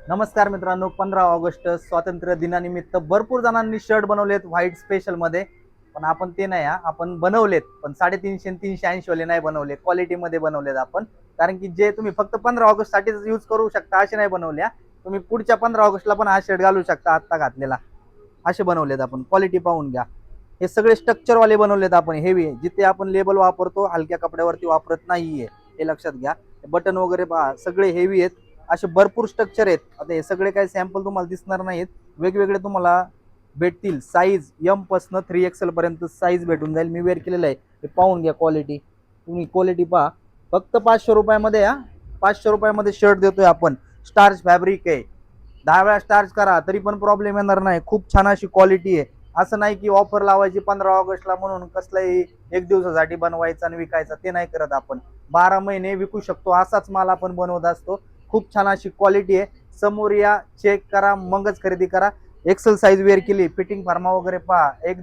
नमस्कार मित्रांनो, 15 ऑगस्ट स्वातंत्र्य दिनानिमित्त भरपूर जणांनी शर्ट बनवलेत व्हाईट स्पेशल मध्ये. पण आपण ते नाही, आपण बनवलेत पण 350 380 वाले नाही बनवले, क्वालिटी मध्ये बनवलेत आपण. कारण की जे तुम्ही फक्त 15 ऑगस्ट साठीच यूज करू शकता असे नाही बनवल्या. तुम्ही पुढच्या 15 ऑगस्टला पण हा शर्ट घालू शकता, आता घातलेला. असे बनवलेत आपण, क्वालिटी पाहून घ्या. हे सगळे स्ट्रक्चर वाले बनवलेत आपण, हेवी. जिथे आपण लेबल वापरतो हलक्या कपड्यावरती वापरत नाहीये, हे लक्षात घ्या. बटन वगैरे पहा, सगळे हेवी आहेत. असे भरपूर स्ट्रक्चर आहेत. आता हे सगळे काही सॅम्पल तुम्हाला दिसणार नाहीत, वेगवेगळे तुम्हाला भेटतील. साईज एम पासून 3XL पर्यंत साईज भेटून जाईल. मी वेअर केलेलं आहे, हे पाहून घ्या. क्वालिटी तुम्ही क्वालिटी पहा. फक्त 500 रुपयामध्ये 500 रुपयामध्ये शर्ट देतोय आपण. स्टार्च फॅब्रिक आहे. 10 वेळा स्टार्च करा तरी पण प्रॉब्लेम येणार नाही. खूप छान अशी क्वालिटी आहे. असं नाही की ऑफर लावायची 15 ऑगस्टला म्हणून कसलाही एक दिवसासाठी बनवायचा आणि विकायचा, ते नाही करत आपण. 12 महिने विकू शकतो असाच माल आपण बनवत असतो. खूप छान अशी क्वालिटी आहे. समोर या, चेक करा, मगच खरेदी करा. एक्सेल साईज वेअर केली, फिटिंग फार्मा वगैरे पहा, एकदम